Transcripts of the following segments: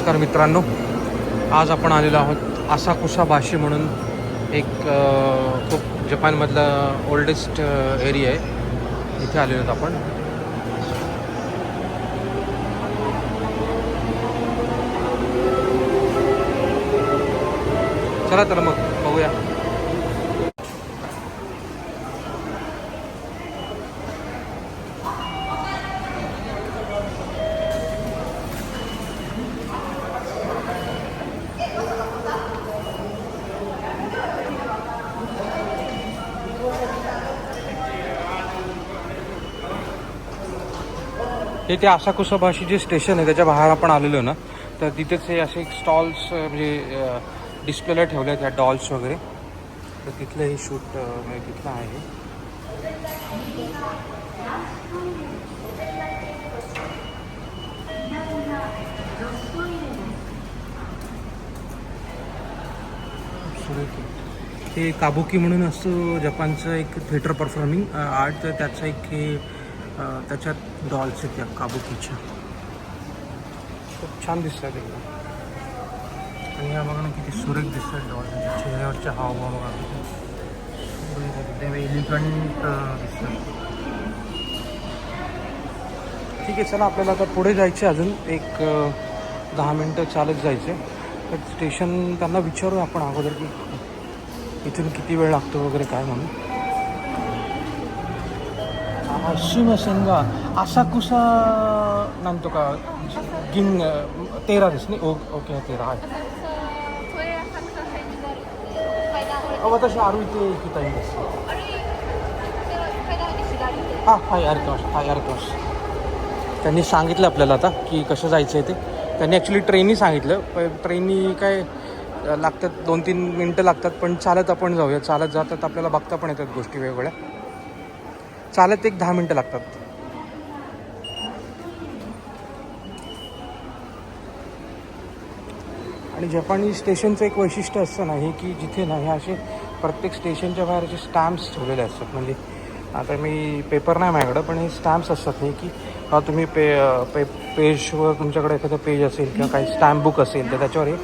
नमस्कार मित्रांनो, आज आपण आलेलो आहोत आसाकुसा बाशी म्हणून एक खूप जपानमधला ओल्डेस्ट एरिया आहे. इथे आलेलो आहोत आपण. चला तर मग बघूया. ते आसाकुसा बाशी जे स्टेशन आहे त्याच्या बाहेर आपण आलेलो ना, तर तिथेच हे असे एक स्टॉल्स म्हणजे डिस्प्लेला ठेवले आहेत, त्या डॉल्स वगैरे. तर तिथलं हे शूट म्हणजे तिथलं आहे. हे काबुकी म्हणून असतो जपानचं एक थिएटर परफॉर्मिंग आर्ट. तर त्याचं एक हे त्याच्यात डॉल्स आहेत त्या काबुकीच्या. खूप छान दिसतात एकदम. आणि ह्या बघा ना किती सुरेख दिसतात डॉल. चेहऱ्यावरच्या हावभाव बघा एकदम एलिगंट दिसतात. ठीक आहे, चला आपल्याला आता पुढे जायचं. अजून एक 10 मिनटं चालत जायचं. तर स्टेशन त्यांना विचारू आपण अगोदर की इथून किती वेळ लागतो वगैरे काय म्हणून. शिमसेंगा आसाकुसा नांतो का गिन 13ですね。ओके 13はい。私歩いて行きたいんです。はい、ありがとうございます。はい、ありがとうございます。त्यांनी सांगितलं आपल्याला आता की कसं जायचं आहे ते. त्यांनी ॲक्च्युली ट्रेननी सांगितलं. ट्रेननी काय लागतात 2-3 मिनटं लागतात, पण चालत आपण जाऊया. चालत जातात आपल्याला बघता पण येतात गोष्टी वेगवेगळ्या. चालत एक 10 मिनटं लागतात. आणि जपानी स्टेशनचं एक वैशिष्ट्य असतं ना हे की जिथे ना हे असे प्रत्येक स्टेशनच्या बाहेर असे स्टॅम्प्स ठेवलेले असतात. म्हणजे आता मी पेपर नाही माझ्याकडं, पण हे स्टॅम्प्स असतात हे की तुम्ही पेजवर तुमच्याकडे एखादं पेज असेल किंवा काही स्टॅम्प बुक असेल तर त्याच्यावर हे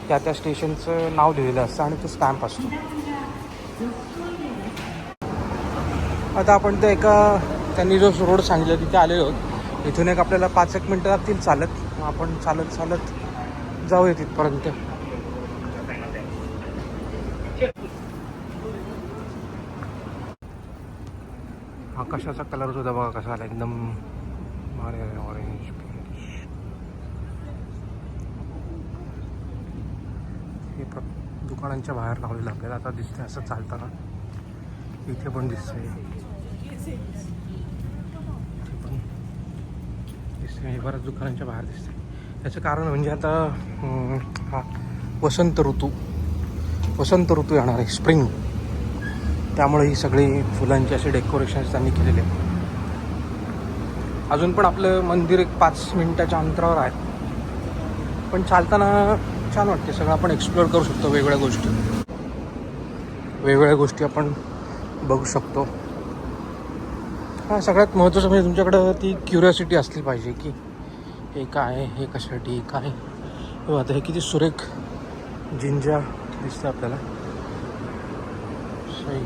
त्या स्टेशनचं नाव लिहिलेलं असतं आणि तो स्टॅम्प असतो. आता आपण ते त्यांनी जो रोड सांगितलं तिथे आलेलो आहोत. इथून एक आपल्याला 5-1 मिनटं लागतील चालत. मग आपण चालत जाऊया तिथपर्यंत. आकाशाचा कलर सुद्धा बघा कसा आला, एकदम ऑरेंज. हे दुकानांच्या बाहेर लावलेलं आपल्याला आता दिसतंय असं चालताना. इथे पण दिसतंय, हे बऱ्याच दुकानांच्या बाहेर दिसतंय. त्याचं कारण म्हणजे आता हा वसंत ऋतू येणार आहे, स्प्रिंग. त्यामुळे ही सगळी फुलांची असे डेकोरेशन्स त्यांनी केलेले आहेत. अजून पण आपलं मंदिर एक 5 मिनिटाच्या अंतरावर आहे, पण चालताना छान वाटते. सगळं आपण एक्सप्लोअर करू शकतो. वेगवेगळ्या गोष्टी आपण बघू शकतो. हा सगळ्यात महत्त्वाचं म्हणजे तुमच्याकडं ती क्युरिओसिटी असली पाहिजे की हे काय आहे, हे कशासाठी काय. हो, आता हे किती सुरेख जिंजा दिसतं आपल्याला. सही.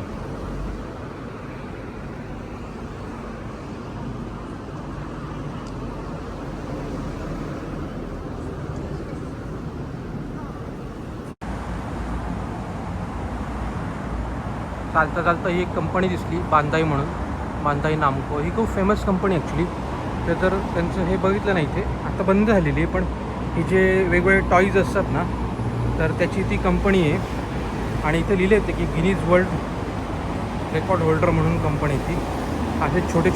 चालता ही एक कंपनी दिसली, बांदाई म्हणून, बांदाई नामको. ही खूप फेमस कंपनी ॲक्च्युली. ते तर त्यांचं हे बघितलं नाही इथे, आता बंद झालेली आहे. पण ही जे वेगवेगळे टॉईज असतात ना, तर त्याची ती कंपनी आहे. आणि इथे लिहिले होते की गिनीज वर्ल्ड रेकॉर्ड होल्डर म्हणून कंपनी ती. असे छोटे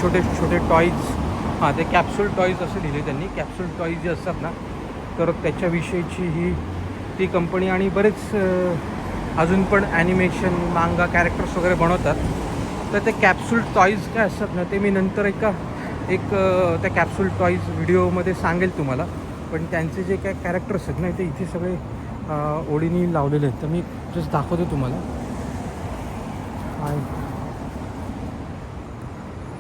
टॉईज, ते कॅप्सूल टॉईज असे लिहिले त्यांनी. कॅप्सूल टॉईज जे असतात ना, तर त्याच्याविषयीची ही ती कंपनी. आणि बरेच अजून पण ॲनिमेशन, मांगा, कॅरेक्टर्स वगैरे बनवतात. तर ते कॅप्सूल टॉईज काय असतात ना, ते मी नंतर एक त्या कॅप्सूल टॉईज व्हिडिओमध्ये सांगेल तुम्हाला. पण त्यांचे जे काय कॅरेक्टर्स आहेत ना, ते इथे सगळे ओळीनी लावलेले आहेत. तर मी जस्ट दाखवतो तुम्हाला.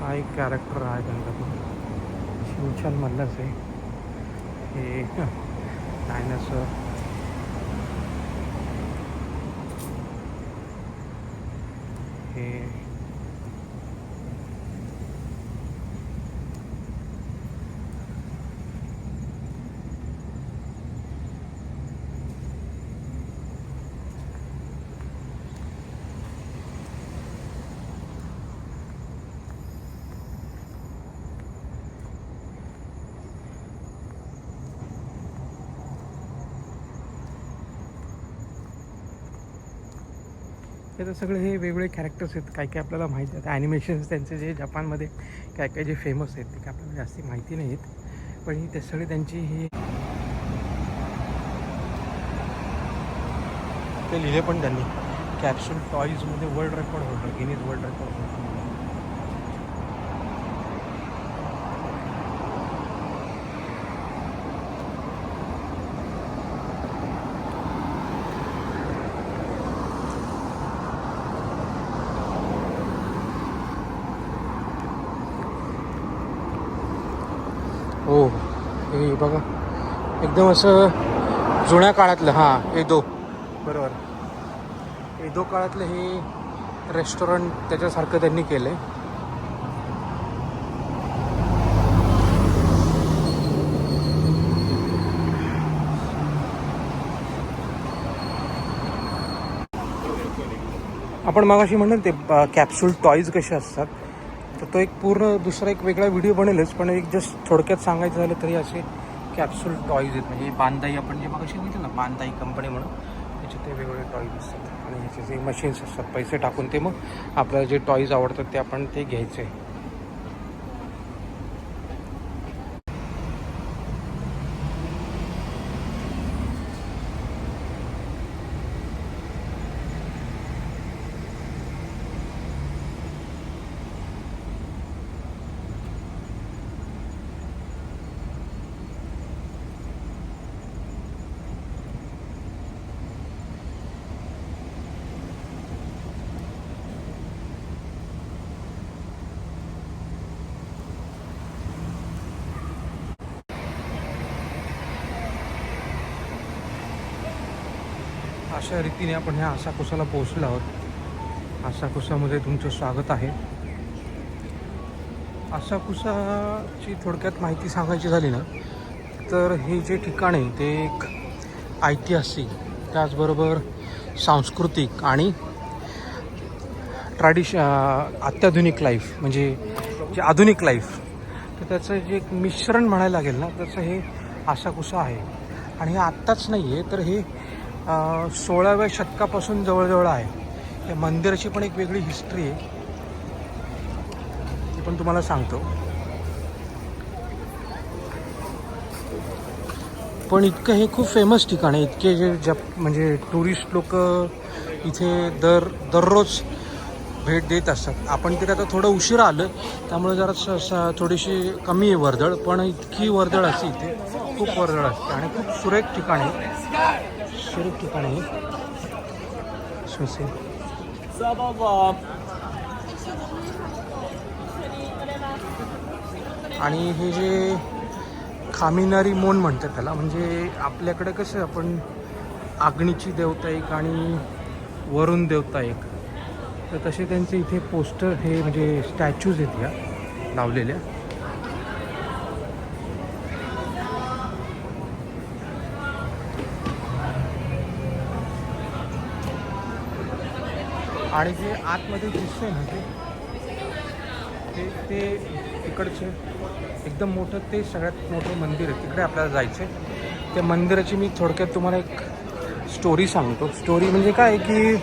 हा एक कॅरेक्टर आहे त्यांचा, शिनचॅन मधलाच आहे हे. डायनासोर. हे तर सगळे हे वेगवेगळे कॅरेक्टर्स आहेत. काय काय आपल्याला माहिती आहेत ॲनिमेशन्स त्यांचे जे जपानमध्ये काय काय जे फेमस आहेत ते काय आपल्याला जास्ती माहिती नाही आहेत. पण ही ते सगळे त्यांची हे ते लिहिले पण त्यांनी कॅप्सूल टॉईजमध्ये world record holder, Guinness world record holder. हो हे बघा एकदम असं जुन्या काळातलं. हां एदो, बरोबर, एदो काळातलं हे रेस्टॉरंट त्याच्यासारखं त्यांनी केलं आहे. आपण मगाशी म्हणलं ते कॅप्सूल टॉईज कसे असतात, तर तो एक पूर्ण दुसरा एक वेगळा व्हिडिओ बनेलच. पण एक जस्ट थोडक्यात सांगायचं झालं तरी असे कॅप्सूल टॉईज आहेत. म्हणजे बांदाई आपण जे मगाशी म्हटलं ना, बांदाई कंपनी म्हणून, त्याचे ते वेगवेगळे टॉईज असतात आणि ह्याचे जे मशीन्स असतात पैसे टाकून ते मग आपल्याला जे टॉईज आवडतात ते आपण ते घ्यायचे. अशा रीतीने आपण ह्या असाकुसाला पोहोचलो आहोत. असाकुसामध्ये तुमचं स्वागत आहे. असाकुसाची थोडक्यात माहिती सांगायची झाली ना, तर हे जे ठिकाण आहे ते एक ऐतिहासिक, त्याचबरोबर सांस्कृतिक आणि अत्याधुनिक लाईफ, म्हणजे जे आधुनिक लाईफ, तर त्याचं जे एक मिश्रण म्हणायला लागेल ना, त्याचं हे असाकुसा आहे. आणि हे आत्ताच नाही आहे, तर हे 16व्या शतकापासून जवळजवळ आहे. या मंदिराची पण एक वेगळी हिस्ट्री आहे, ती पण तुम्हाला सांगतो. पण इतकं हे खूप फेमस ठिकाण आहे. इतके जे म्हणजे टुरिस्ट लोक इथे दररोज भेट देत असतात. आपण तिथे आता थोडं उशिरा आलं त्यामुळे जरा थोडीशी कमी आहे वर्दळ, पण इतकी वर्दळ असते इथे, खूप वर्दळ असते आणि खूप सुरेख ठिकाण आहे. सुरेख ठिकाण आहे. आणि हे जे खामिनारी मोन म्हणतात त्याला, म्हणजे आपल्याकडे कसं आपण अग्नीची देवता एक आणि वरुण देवता एक, तर तसे त्यांचे इथे पोस्टर हे म्हणजे स्टॅच्यूज आहेत या लावलेल्या. आणि जे आतमध्ये दिसतंय ना ते तिकडचे एकदम मोठं, ते सगळ्यात मोठं मंदिर आहे. तिकडे आपल्याला जायचं आहे. त्या मंदिराची मी थोडक्यात तुम्हाला एक स्टोरी सांगतो. स्टोरी म्हणजे काय की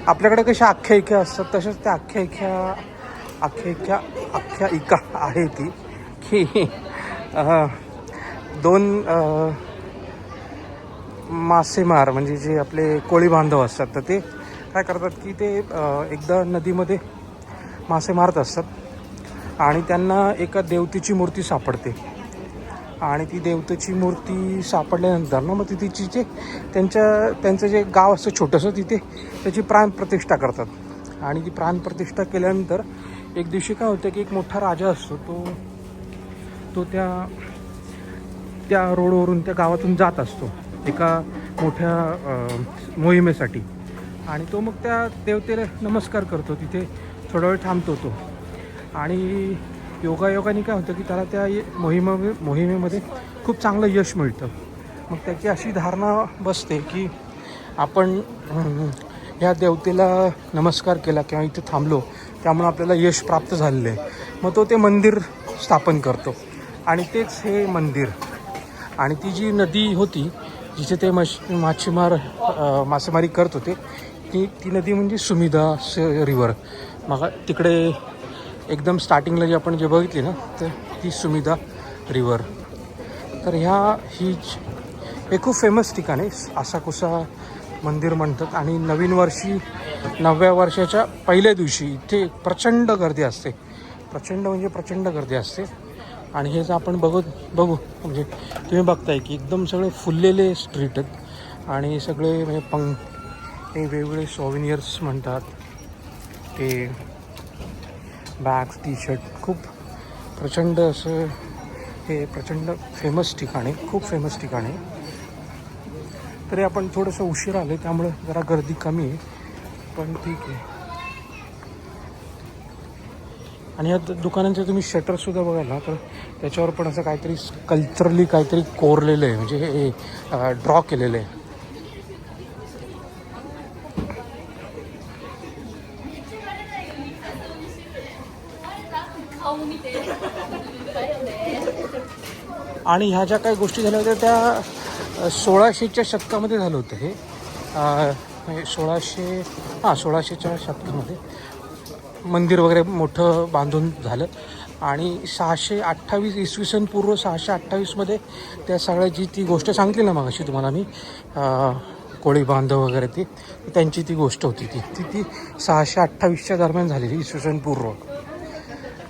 आपल्याकडे कशा आख्यायिका असतात तशाच त्या आख्यायिका आहे ती, की दोन मासेमार म्हणजे जे आपले कोळी बांधव असतात, तर ते काय करतात की ते एकदा नदीमध्ये मासे मारत असतात आणि त्यांना एका देवतेची मूर्ती सापडते. आणि ती देवतेची मूर्ती सापडल्यानंतर ना मग तिथे जे त्यांचं जे गाव असतं छोटंसं, तिथे त्याची प्राणप्रतिष्ठा करतात. आणि ती प्राणप्रतिष्ठा केल्यानंतर एक दिवशी काय होतं की एक मोठा राजा असतो, तो त्या रोडवरून त्या गावातून जात असतो. एका मोठ्या मोहिमेसाठी. आणि तो मग त्या देवतेला नमस्कार करतो, तिथे थोडा वेळ थांबतो तो. आणि योगायोगाने काय होतं की त्याला त्या मोहिमेमध्ये खूप चांगलं यश मिळतं. मग त्याची अशी धारणा बसते की आपण ह्या देवतेला नमस्कार केला किंवा इथे थांबलो, त्यामुळे आपल्याला यश प्राप्त झालेलं आहे. मग तो ते मंदिर स्थापन करतो आणि तेच हे मंदिर. आणि ती जी नदी होती जिथे ते मासेमारी करत होते, ती नदी म्हणजे सुमिदा रिव्हर. मग तिकडे एकदम स्टार्टिंगला जे बघितली ना, तर ती सुमिदा रिव्हर. तर हे खूप फेमस ठिकाण आहे. आसाकुसा मंदिर म्हणतात. आणि नवीन वर्षी 9व्या वर्षाच्या पहिल्या दिवशी इथे प्रचंड गर्दी असते. प्रचंड गर्दी असते. आणि हे जर आपण बघू म्हणजे तुम्ही बघताय की एकदम सगळे फुललेले स्ट्रीट आहेत. आणि सगळे म्हणजे हे वेगवेगळे सॉव्हिनियर्स म्हणतात, ते बॅग्स, टी शर्ट, खूप प्रचंड असं हे प्रचंड फेमस ठिकाण आहे, खूप फेमस ठिकाण आहे. तरी आपण थोडंसं उशीर आलं त्यामुळे जरा गर्दी कमी आहे, पण ठीक आहे. आणि या दुकानांचे तुम्ही शटरसुद्धा बघाल ना, तर त्याच्यावर पण असं काहीतरी कल्चरली काहीतरी कोरलेलं आहे, म्हणजे हे ड्रॉ केलेलं आहे. आणि ह्या ज्या काही गोष्टी झाल्या होत्या त्या 1600च्या शतकामध्ये झालं होतं. हे 1600च्या शतकामध्ये मंदिर वगैरे मोठं बांधून झालं. आणि 628 इसवी सन पूर्व 628मध्ये त्या सगळ्याची ती गोष्ट सांगितली ना मग अशी तुम्हाला मी, कोळी बांधव वगैरे त्यांची ती गोष्ट होती. ती 628च्या दरम्यान झालेली, इसवी सन पूर्व.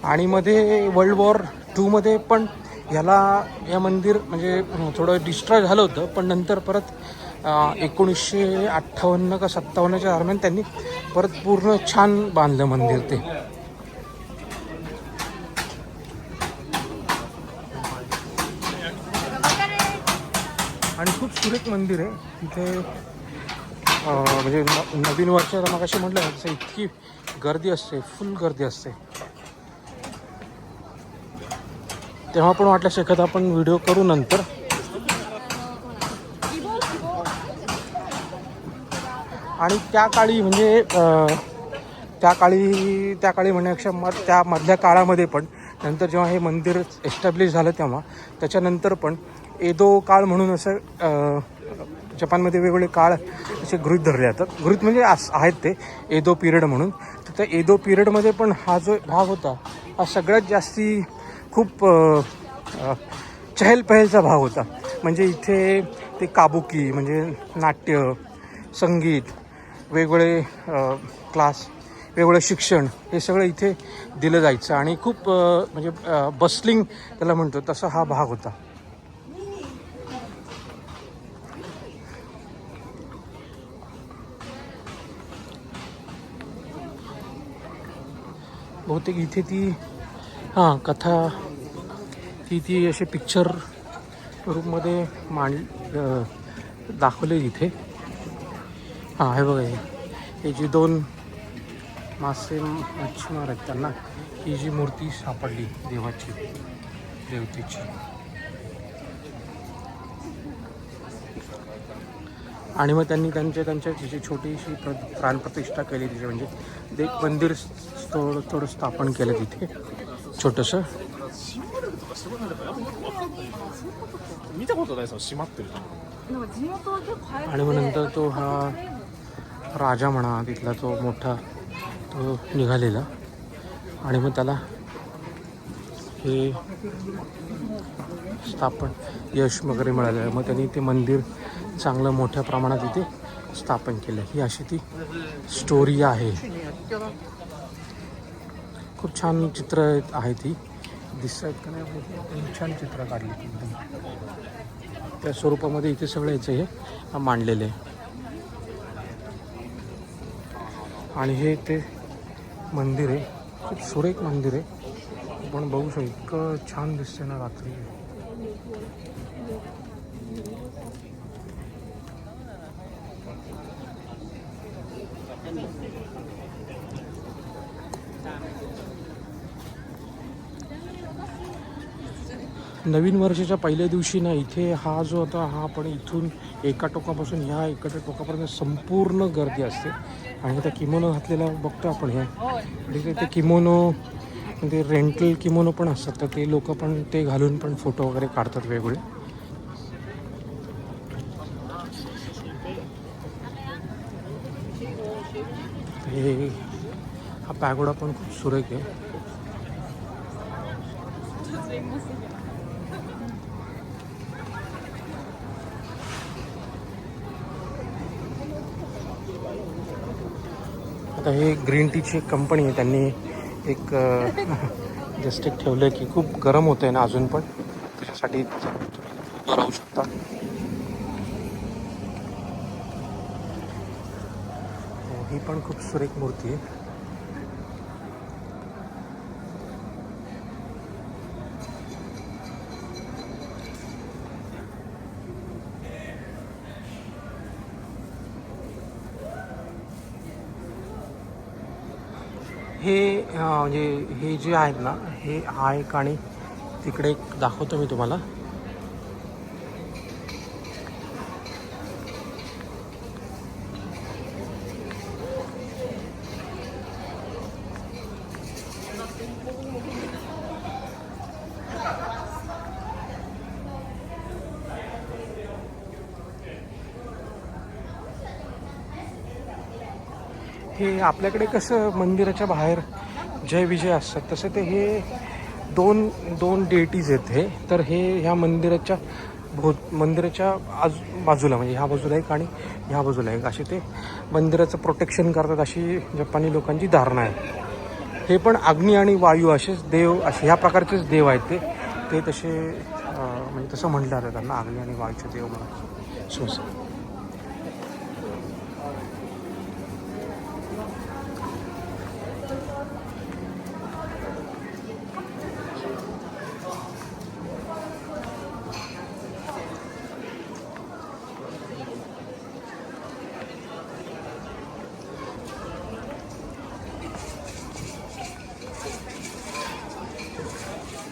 आणि मध्ये वर्ल्ड वॉर 2मध्ये पण या मंदिर म्हणजे थोडं डिस्ट्रॉय झालं होतं, पण नंतर परत 1958 का 57च्या दरम्यान त्यांनी परत पूर्ण छान बांधलं मंदिर ते. आणि खूप सुरेख मंदिर आहे तिथे. म्हणजे नवीन वर्षाला मग अशी म्हटलं तसं इतकी गर्दी असते, फुल गर्दी असते. तेव्हा पण वाटल्यास एखादा आपण व्हिडिओ करू नंतर. आणि त्या काळी म्हणजे त्या काळी म्हणण्यापेक्षा त्या मधल्या काळामध्ये पण नंतर जेव्हा हे मंदिर एस्टॅब्लिश झालं तेव्हा त्याच्यानंतर पण एदो काळ म्हणून असं जपानमध्ये वेगवेगळे काळ असे गृहीत धरले जातात. गृहीत म्हणजे आहेत ते एदो पिरियड म्हणून. तर त्या एदो पिरियडमध्ये पण हा जो भाग होता हा सगळ्यात जास्ती खूप चहलपहलचा भाग होता. म्हणजे इथे ते काबुकी म्हणजे नाट्य, संगीत, वेगवेगळे क्लास, वेगवेगळं शिक्षण, हे सगळं इथे दिलं जायचं. आणि खूप म्हणजे बस्लिंग त्याला म्हणतो तसा हा भाग होता. बहुतेक इथे ती कथा ती असे पिक्चर रूपमध्ये दाखवले इथे. हे बघा, हे जी 2 मच्छीमार आहेत त्यांना ही जी मूर्ती सापडली देवतेची. आणि मग त्यांनी त्यांच्या तिची छोटीशी प्राणप्रतिष्ठा केली तिथे. म्हणजे एक मंदिर थोडं स्थापन केलं तिथे छोटंसं. आणि मग नंतर तो हा राजा म्हणा तिथला तो मोठा तो निघालेला. आणि मग त्याला हे स्थापन यश वगैरे मिळालं. मग त्यांनी ते मंदिर चांगलं मोठ्या प्रमाणात इथे स्थापन केलं. ही अशी ती स्टोरी आहे. खूप छान चित्र आहे ती. दिसत आहेत का नाही, छान चित्र काढली एकदम. त्या स्वरूपामध्ये इथे सगळं याचं हे मांडलेलं आहे. आणि हे ते मंदिर आहे, खूप सुरेख मंदिर आहे. आपण बघू शकतो इतकं छान दिसते ना रात्री. नवीन वर्षाच्या पहिल्या दिवशी ना इथे हा जो होता हा आपण इथून एका टोकापासून ह्या एका टोकापर्यंत संपूर्ण गर्दी असते. आणि त्या किमोनो घातलेला बघतो आपण हे आणि ते किमोनो म्हणजे रेंटल किमोनो पण असतात, तर ते लोक पण ते घालून पण फोटो वगैरे काढतात वेगवेगळे. हे हा पॅगोडा पण खूप सुरेख आहे. आता हे ग्रीन टीची एक कंपनी आहे, त्यांनी एक जस्ट एक ठेवलं आहे की खूप गरम होतं आहे ना अजून पण, त्याच्यासाठी उभं राहू शकता. ही पण खूप सुरेख मूर्ती आहे. हे म्हणजे हे जे आहेत ना हे हा एक आणि तिकडे एक दाखवतो मी तुम्हाला. हे आपल्याकडे कसं मंदिराच्या बाहेर जय विजय असतात, तसं ते हे दोन डेटीज आहेत हे. तर हे ह्या मंदिराच्या मंदिराच्या बाजूला म्हणजे ह्या बाजूला एक आणि ह्या बाजूला एक असे ते मंदिराचं प्रोटेक्शन करतात, अशी जपानी लोकांची धारणा आहे. हे पण अग्नी आणि वायू असेच देव, असे ह्या प्रकारचेच देव आहेत ते तसे म्हणजे तसं म्हटलं जातं त्यांना, अग्नी आणि वायूचे देव म्हणून. सो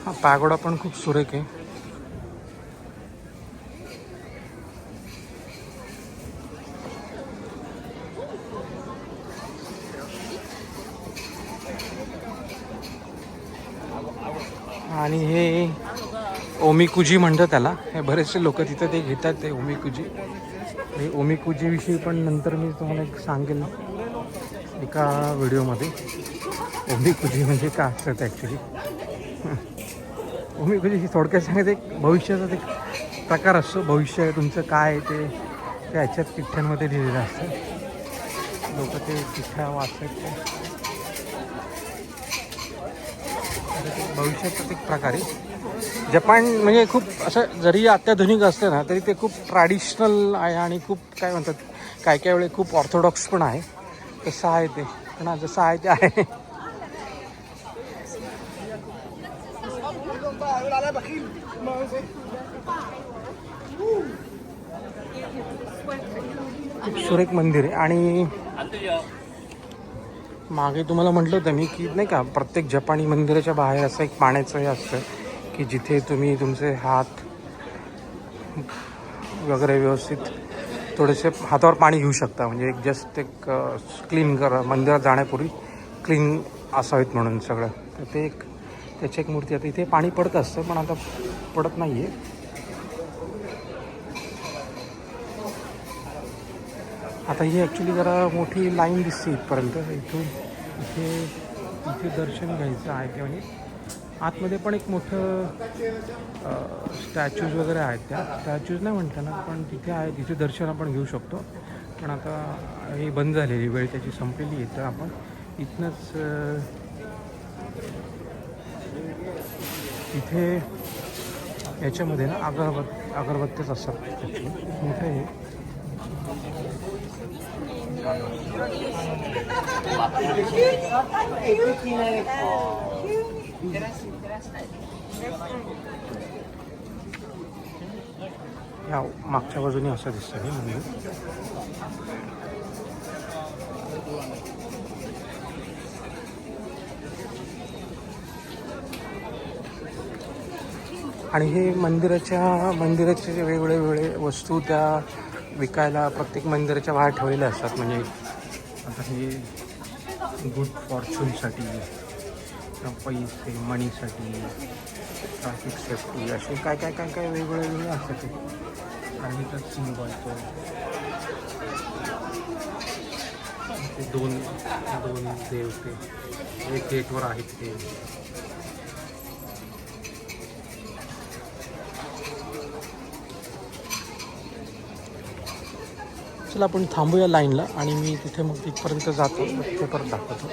हा पॅगोडा पण खूप सुरेख आहे. आणि हे ओमिकुजी म्हणतात त्याला. हे बरेचसे लोक तिथं ते घेतात ते ओमिकुजी. हे ओमिकुजीविषयी पण नंतर मी तुम्हाला एक सांगेल एका व्हिडिओमध्ये. ओमिकुजी म्हणजे काय असतं ॲक्च्युली. ओमिकुजी थोडक्यात सांगायचं एक भविष्याचा एक प्रकार असतो. भविष्य तुमचं काय आहे ते ह्याच्यात चिठ्ठ्यांमध्ये लिहिलेलं असतं. लोक ते चिठ्ठ्या वाचतात. भविष्याचाच एक प्रकार आहे. जपान म्हणजे खूप असं जरी अत्याधुनिक असतं ना तरी ते खूप ट्रॅडिशनल आहे आणि खूप काय म्हणतात काय काय वेळे खूप ऑर्थोडॉक्स पण आहे. तसं आहे ते, पण जसं आहे ते आहे. खूप सुरेख मंदिर आहे. आणि मागे तुम्हाला म्हटलं होतं मी की नाही का प्रत्येक जपानी मंदिराच्या बाहेर असं एक पाण्याचं हे असतं की जिथे तुम्ही तुमचे हात वगैरे व्यवस्थित थोडेसे हातावर पाणी घेऊ शकता. म्हणजे एक जस्ट एक क्लीन मंदिरात जाण्यापूर्वी क्लीन असावेत म्हणून सगळं. तर ते एक त्याची एक मूर्ती. आता इथे पाणी पडत असतं पण आता पडत नाही आहे. आता ही ॲक्च्युली जरा मोठी लाईन दिसते इथपर्यंत. इथे दर्शन घ्यायचं आहे ते. म्हणजे आतमध्ये पण एक मोठं स्टॅच्यूज वगैरे आहेत. त्या स्टॅच्यूज नाही म्हणता ना, पण तिथे आहे, तिथे दर्शन आपण घेऊ शकतो. पण आता ही बंद झालेली वेळ त्याची संपलेली आहे. तर आपण इथनंच इथे याच्यामध्ये ना अगरबत्त्याच असतात ॲक्च्युली. मोठं आहे. या मागच्या बाजूने असं दिसतं हे मंदिर. आणि हे मंदिराचे जे वेगवेगळे वस्तू त्या विकायला प्रत्येक मंदिराच्या बाहेर ठेवलेल्या असतात. म्हणजे आता हे गुड फॉर्च्यूनसाठी, पैसे मनीसाठी, ट्रॅफिक सेफ्टी, असे काय काय काय काय वेगवेगळे असतात ते. आणि तर सिंबल ते दोन देव ते एक गेटवर आहेत ते. चला आपण थांबूया लाईनला आणि मी तिथे मग तिथपर्यंत जातो, ते परत दाखवतो.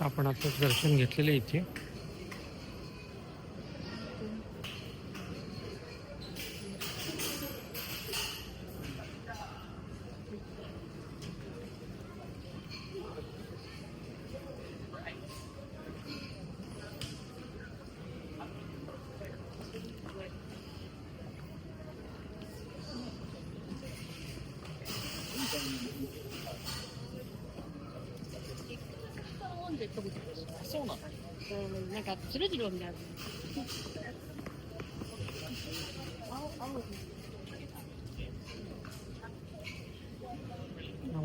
आपण आताच दर्शन घेतलेलं इथे.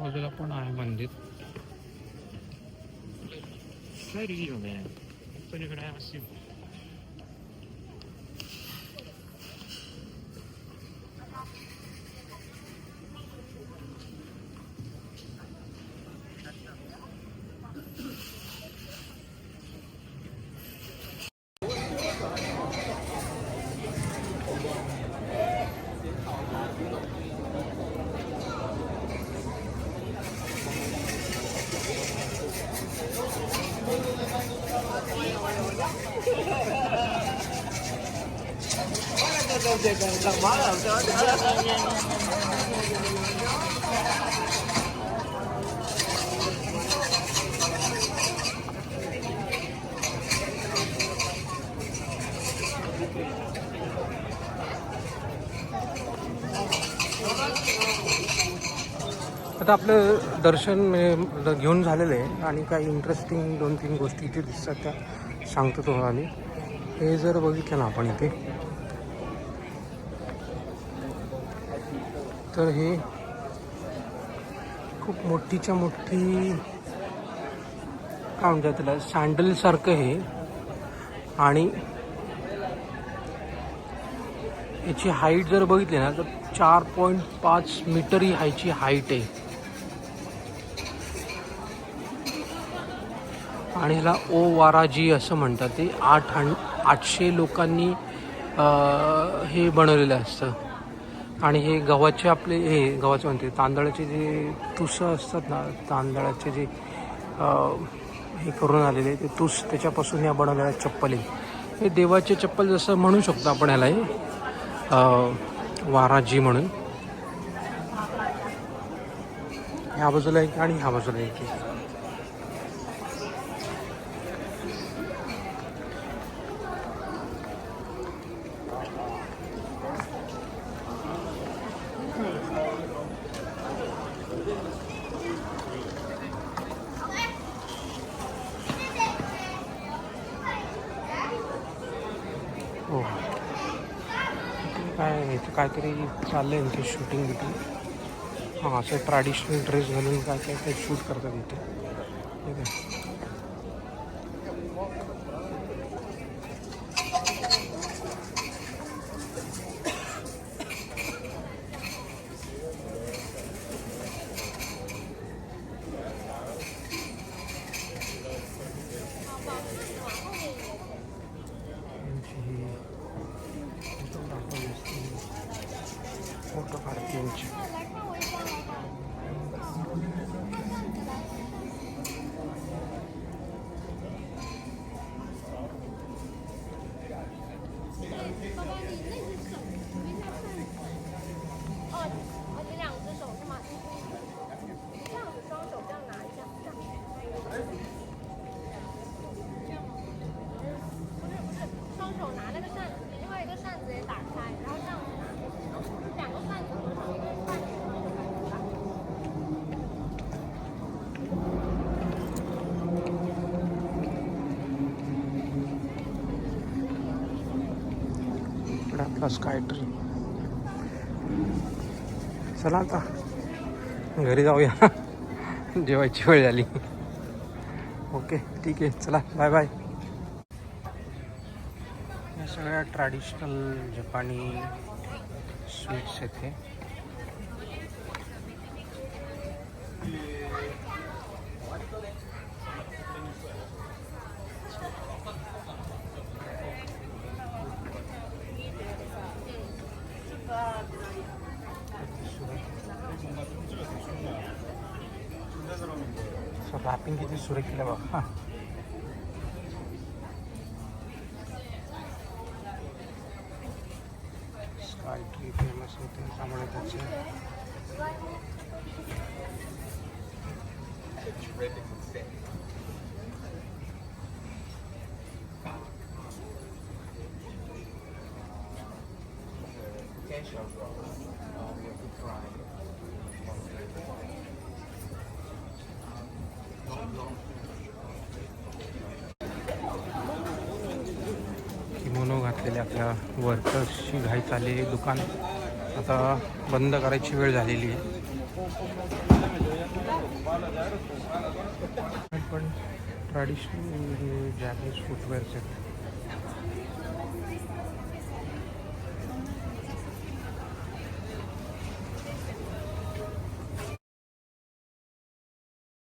बाजूला पण आहे मंदिर. आता आपलं दर्शन घेऊन झालेलं आहे आणि काही इंटरेस्टिंग 2-3 गोष्टी इथे दिसतात त्या सांगतो तुम्हाला. हे जर बघितलं ना आपण इथे, तर हे खूप मोठीच्या मोठी काय म्हणतात त्याला, सँडलसारखं हे. आणि याची हाईट जर बघितली ना तर 4.5 मीटर ही ह्याची हाईट आहे. आणि ह्याला ओ वाराजी असं म्हणतात. ते 800 लोकांनी हे बनवलेलं असतं. आणि हे गव्हाचे आपले गव्हाचे म्हणते तांदळाचे जे तुसं असतात ना, तांदळाचे जे हे करून आलेले ते तुस, त्याच्यापासून या बनवलेल्या चप्पल आहे. हे देवाचे चप्पल जसं म्हणू शकतो आपण ह्याला, हे वाराजी म्हणून. ह्या बाजूला एक आणि ह्या बाजूला एक. हो, काय काहीतरी चाललं आहे इथे, शूटिंग बिटिंग. हां, असं ट्रॅडिशनल ड्रेस घालून काय काय काय शूट करतात इथे. ठीक आहे. फोटो काढते यांचे. आपला स्काय ट्री. चला आता घरी जाऊया. जेवायची वेळ झाली. ओके ठीक आहे, चला बाय बाय. या सगळ्या ट्रॅडिशनल जपानी स्वीट्स आहेत हे. रॅपिंग किती सुरेख केलं बघ. हां स्काय ट्री फेमस होते त्यामुळे त्याचे किमोनो घातलेल्या आपल्या वर्कर्सची घाई चाललेली दुकान आता बंद करायची वेळ झालेली आहे. पण ट्रॅडिशनल हे जॅपनीज फुटवेअर्स आहेत.